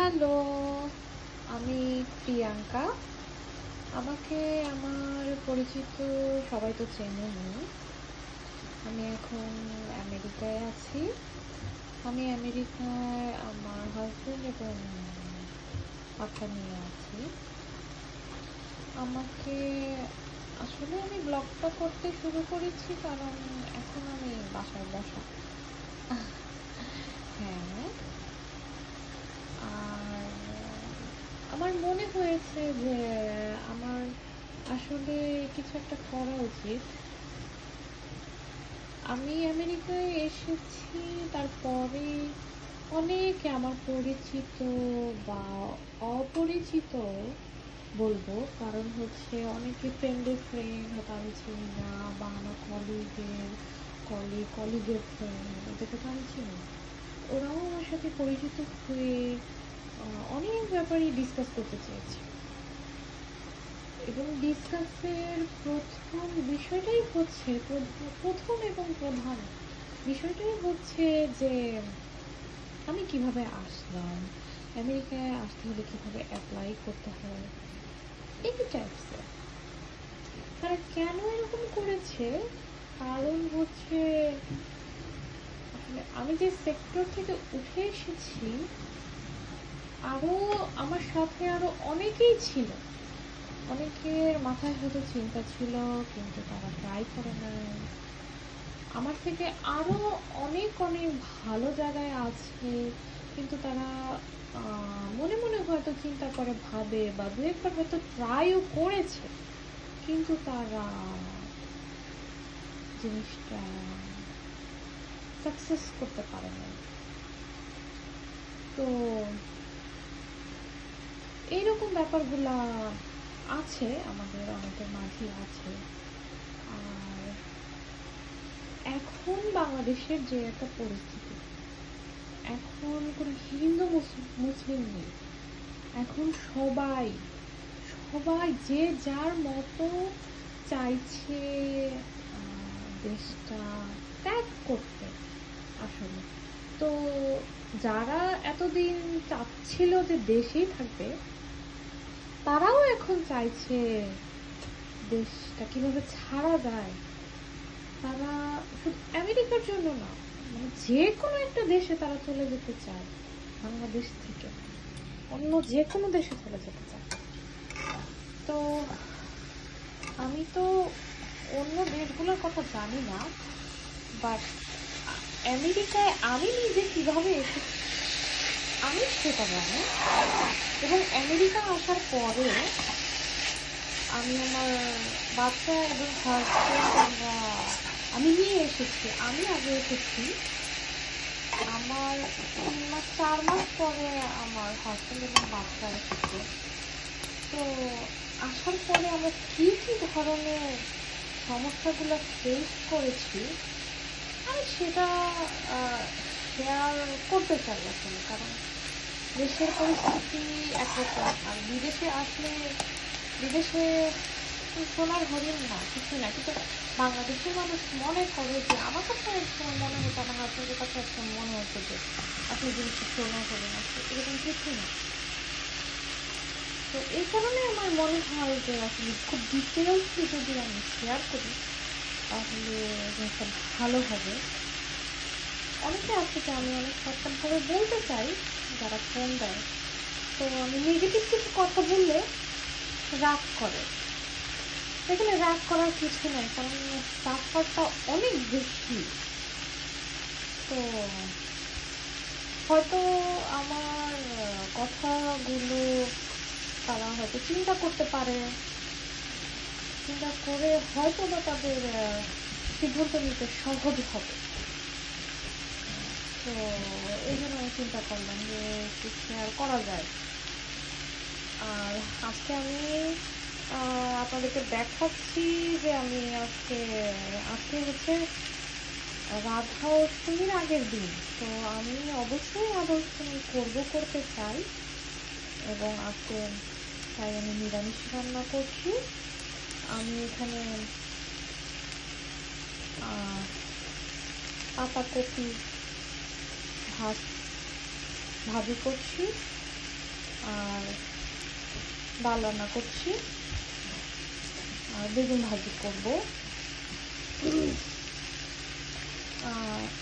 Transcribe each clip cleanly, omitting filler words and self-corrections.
Hello, আমি প্রিয়াঙ্কা। আমাকে আমার পরিচিত সবাই তো চেনেনই। আমি এখন আমেরিকায় আছি। আমি আমেরিকায় আমার হাজবেন্ড এবং বাচ্চা নিয়ে আছি। আমাকে আসলে আমি ব্লগটা করতে শুরু করেছি কারণ এখন আমি বাসায় বসা। হ্যাঁ, আর আমার মনে হয়েছে যে আমার আসলে কিছু একটা করা উচিত। আমি আমেরিকায় এসেছি, তারপরে অনেকে আমার পরিচিত বা অপরিচিত বলবো, কারণ হচ্ছে অনেকে ফ্রেন্ডের ফ্রেন্ড হয়তো আমি চিনি না, বা আমার কলিগের ফ্রেন্ড, ওদেরকে তো আমি চিনি না। ওরাও আমার সাথে পরিচিত হয়ে অনেক ব্যাপারে ডিসকাস করতে চেয়েছে, এবং ডিসকাসের প্রথম বিষয়টাই হচ্ছে প্রথম এবং প্রধান বিষয়টাই হচ্ছে যে আমি কিভাবে আসলাম, আমেরিকায় আসতে হলে কিভাবে অ্যাপ্লাই করতে হয়, এই টাইপসের। তারা কেন এরকম করেছে? কারণ হচ্ছে আসলে আমি যে সেক্টর থেকে উঠে এসেছি, আরো আমার সাথে আরো অনেকেই ছিল। অনেকের মাথায় হয়তো চিন্তা ছিল, কিন্তু তারা ট্রাই করে নাই। আমার থেকে আরো অনেক অনেক ভালো জায়গায় আছে, কিন্তু তারা মনে মনে হয়তো চিন্তা করে ভাবে, বা দু একবার হয়তো ট্রাইও করেছে, কিন্তু তারা জিনিসটা সাকসেস করতে পারে না। তো এইরকম ব্যাপারগুলা আছে, আমাদের অনেকের মাঝে আছে। আর এখন বাংলাদেশের যে একটা পরিস্থিতি, এখন কোনো হিন্দু মুসলিম নেই। এখন সবাই সবাই যে যার মতো চাইছে দেশটা ত্যাগ করতে আসলে। তো যারা এতদিন চাচ্ছিল যে দেশেই থাকবে, তারাও এখন চাইছে দেশটা কিভাবে ছাড়া যায়। তারা শুধু আমেরিকার জন্য না, মানে যে কোনো একটা দেশে তারা চলে যেতে চায়, বাংলাদেশ থেকে অন্য যে কোনো দেশে চলে যেতে চায়। তো আমি তো অন্য দেশগুলোর কথা জানি না, বাট আমেরিকায় আমি নিজে কিভাবে এসেছি আমি সেটা জানি। এবং আমেরিকা আসার পরে আমি আমার বাচ্চা এবং হাজবেন্ড আমি নিয়ে এসেছি। আমি আগে এসেছি, আমার 3 মাস 4 মাস পরে আমার হাজবেন্ড এবং বাচ্চা এসেছে। তো আসার পরে আমরা কি কি ধরনের সমস্যাগুলো ফেস করেছি আমি সেটা শেয়ার করতে চাই আসলে। কারণ দেশের পরিস্থিতি একরকম, আর বিদেশে আসলে বিদেশে সোনার হরিণ না, কিছু না, কিন্তু বাংলাদেশের মানুষ মনে করে যে, আমার কাছে একসময় মনে হতো, আমার হাজবেন্ডের কাছে একসময় মনে হতো যে আসলে জিনিসটা সোনার হরিণ আছে, এরকম কিছু না। তো এই কারণে আমার মনে হয় যে আসলে খুব ডিটেলসলি যদি আমি শেয়ার করি তাহলে জিনিসটা ভালো হবে। অনেকে আছে যে আমি অনেক শর্টকাটভাবে বলতে চাই, যারা ফোন দেয়, তো আমি নেগেটিভ কিছু কথা বললে রাগ করে। এখানে রাগ করার কিছু নাই, কারণ সাফারটা অনেক বেশি। তো হয়তো আমার কথাগুলো তারা হয়তো চিন্তা করতে পারে, চিন্তা করে হয়তো বা তাদের সিদ্ধান্ত নিতে সহজ হবে। তো এই জন্য আমি চিন্তা করলাম যে একটু শেয়ার করা যায়। আর আজকে আমি আপনাদেরকে দেখাচ্ছি যে আমি আজকে হচ্ছে রাধা অষ্টমীর আগের দিন। তো আমি অবশ্যই রাধা অষ্টমী করতে চাই, এবং আজকে তাই আমি নিরামিষ রান্না করছি। আমি এখানে পাতাকপি ভাজি করছি, আর ডাল রান্না করছি, আর বেগুন ভাজি করবো,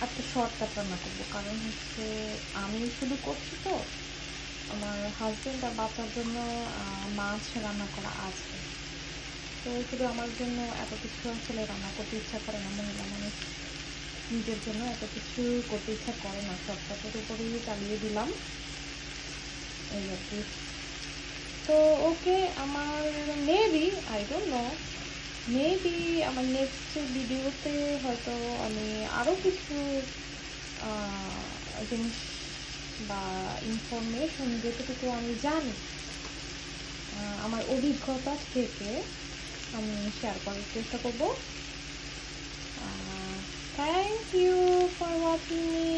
একটা শর্টকাট রান্না করবো। কারণ হচ্ছে আমি শুধু করছি তো, আমার হাজবেন্ড আর বাচ্চার জন্য মাছ রান্না করা আছে। তো শুধু আমার জন্য এত কিছু আসলে রান্না করতে ইচ্ছা করে না, মহিলা মানুষ নিজের জন্য এত কিছু করতে ইচ্ছা করে না, শর্টকাটের উপরেই চালিয়ে দিলাম এই আর কি। তো ওকে, আমার maybe, I don't know, maybe আমার নেক্সট ভিডিওতে হয়তো আমি আরো কিছু জিনিস বা ইনফরমেশন যেটুকু আমি জানি আমার অভিজ্ঞতা থেকে আমি শেয়ার করার চেষ্টা করব। Thank you for watching me.